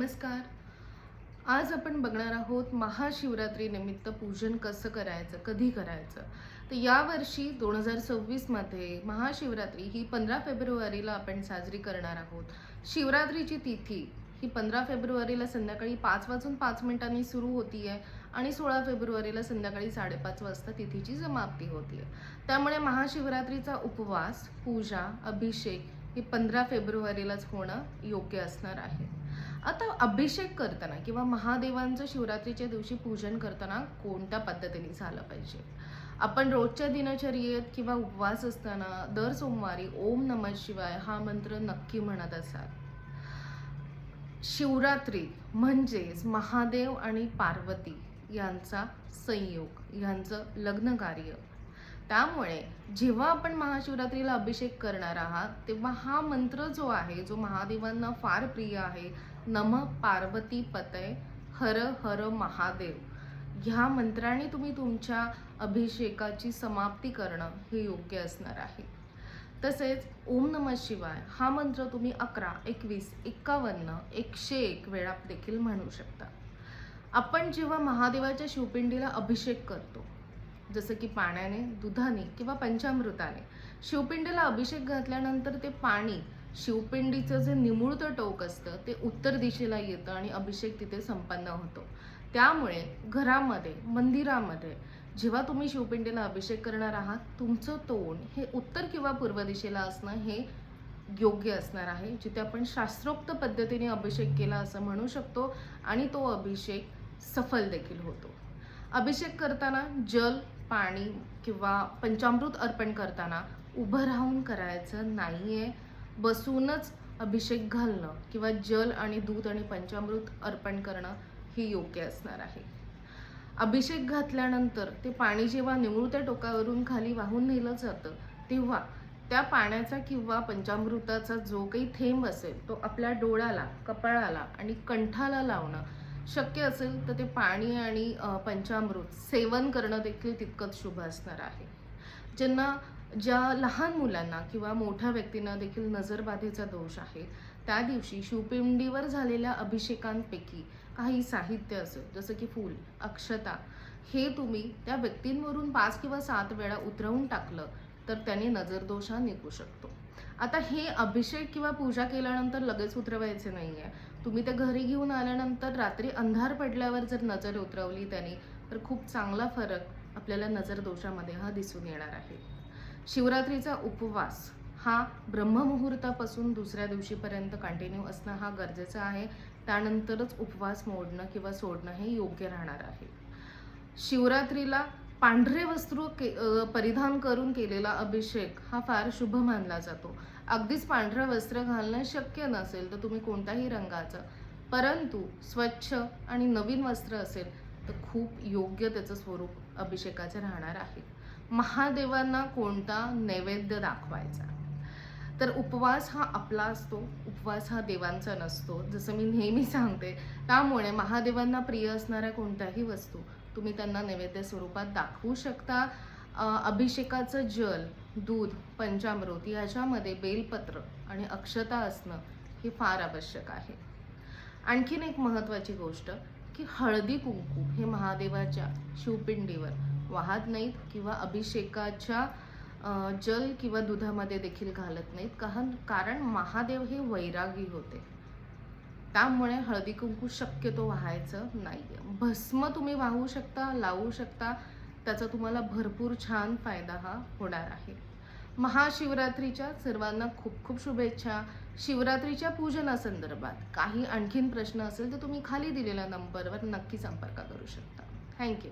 नमस्कार. आज आपण बघणार आहोत महाशिवरात्री निमित्त पूजन कसं करायचं, कधी करायचं. तर यावर्षी 2026 मध्ये महाशिवरात्री ही 15 फेब्रुवारीला आपण साजरी करणार आहोत. शिवरात्रीची तिथी ही 15 फेब्रुवारीला संध्याकाळी 5:05 सुरू होतीये आणि 16 फेब्रुवारीला संध्याकाळी 5:30 वाजता तिथीची समाप्ती होतीये. त्यामुळे महाशिवरात्रीचा उपवास, पूजा, अभिषेक हे 15 फेब्रुवारीलाच होणं योग्य असणार आहे. आता अभिषेक करताना किंवा महादेवांचं शिवरात्रीच्या दिवशी पूजन करताना कोणत्या पद्धतीने झालं पाहिजे. आपण रोजच्या दिनचर्येत किंवा उपवास असताना दर सोमवारी ओम नमः शिवाय हा मंत्र नक्की म्हणत असाल. शिवरात्री म्हणजेच महादेव आणि पार्वती यांचा संयोग, यांचं लग्न कार्य. त्यामुळे जेव्हा आपण महाशिवरात्रीला अभिषेक करणार आहात तेव्हा हा मंत्र जो आहे, जो महादेवांना फार प्रिय आहे, नमः पार्वती पतये हर हर महादेव, ह्या मंत्राने तुम्ही तुमच्या अभिषेकाची समाप्ती करणं हे योग्य असणार आहे. तसेच ओम नमः शिवाय हा मंत्र तुम्ही 11, 21, 51, 101 वेळा देखील म्हणू शकता. आपण जेव्हा महादेवाच्या शिवपिंडीला अभिषेक करतो, जसं की पाण्याने, दुधाने किंवा पंचामृताने, शिवपिंडीला अभिषेक घातल्यानंतर ते पाणी शिवपिंडीचं जे निमुळतं टोक असतं ते उत्तर दिशेला येतं आणि अभिषेक तिथे संपन्न होतो. त्यामुळे घरामध्ये, मंदिरामध्ये जेव्हा तुम्ही शिवपिंडीला अभिषेक करणार आहात, तुमचं तोंड हे उत्तर किंवा पूर्व दिशेला असणं हे योग्य असणार आहे, जिथे आपण शास्त्रोक्त पद्धतीने अभिषेक केला असं म्हणू शकतो आणि तो अभिषेक सफल देखील होतो. अभिषेक करताना जल, पाणी किंवा पंचामृत अर्पण करताना उभं राहून करायचं नाहीये. बसूनच अभिषेक घालणं किंवा जल आणि दूध आणि पंचामृत अर्पण करणं हे योग्य असणार आहे. अभिषेक घातल्यानंतर ते पाणी जेव्हा निमुळत्या टोकावरून खाली वाहून नेलं जातं, तेव्हा त्या पाण्याचा किंवा पंचामृताचा जो काही थेंब असेल तो आपल्या डोळ्याला, कपाळाला आणि कंठाला लावणं, शक्य असेल तर ते पाणी आणि पंचामृत सेवन करणं देखील तितकंच शुभ असणार आहे. ज्या लहान मुलांना किंवा मोठ्या व्यक्तींना देखील नजरबाधेचा दोष आहे, त्या दिवशी शिवपिंडीवर झालेल्या अभिषेकांपैकी काही साहित्य असेल, जसं की फूल, अक्षता, हे तुम्ही त्या व्यक्तींवरून 5 किंवा 7 वेळा उतरवून टाकलं तर त्याने नजरदोष हा निघू शकतो. आता हे अभिषेक किंवा पूजा केल्यानंतर लगेच उतरवायचे नाहीये. तुम्ही ते घरी घेऊन आल्यानंतर रात्री अंधार पडल्यावर जर नजर उतरवली त्याने, तर खूप चांगला फरक आपल्याला नजरदोषामध्ये हा दिसून येणार आहे. शिवरात्रीचा उपवास हा ब्रह्ममुहूर्तापासून दुसऱ्या दिवशीपर्यंत कंटिन्यू असणं हा गरजेचं आहे. त्यानंतरच उपवास मोडणं किंवा सोडणं हे योग्य राहणार आहे. शिवरात्रीला पांढरे वस्त्र परिधान करून केलेला अभिषेक हा फार शुभ मानला जातो. अगदीच पांढरं वस्त्र घालणं शक्य नसेल तर तुम्ही कोणत्याही रंगाचं, परंतु स्वच्छ आणि नवीन वस्त्र असेल तर खूप योग्य त्याचं स्वरूप अभिषेकाचं राहणार आहे. महादेवांना कोणता नैवेद्य दाखवायचा, तर उपवास हा आपला असतो, उपवास हा देवांचा नसतो, जसं मी नेहमी सांगते. त्यामुळे महादेवांना प्रिय असणाऱ्या कोणत्याही वस्तू तुम्ही त्यांना नैवेद्य स्वरूपात दाखवू शकता. अभिषेकाचं जल, दूध, पंचामृत याच्यामध्ये बेलपत्र आणि अक्षता असणं हे फार आवश्यक आहे. आणखीन एक महत्त्वाची गोष्ट की हळदी कुंकू हे महादेवाच्या शिवपिंडीवर वाहत नाहीत किंवा अभिषेकाच्या जल किंवा दुधामध्ये देखील घालत नाहीत, कारण महादेव हे वैरागी होते. त्यामुळे हळदी कुंकू शक्यतो वाहायचं नाहीये. भस्म तुम्ही वाहू शकता, लावू शकता, त्याचा तुम्हाला भरपूर छान फायदा हा होणार आहे. महाशिवरात्रीच्या सर्वांना खूप खूप शुभेच्छा. शिवरात्रीच्या पूजनासंदर्भात काही आणखीन प्रश्न असेल तर तुम्ही खाली दिलेल्या नंबरवर नक्की संपर्क करू शकता. थँक्यू.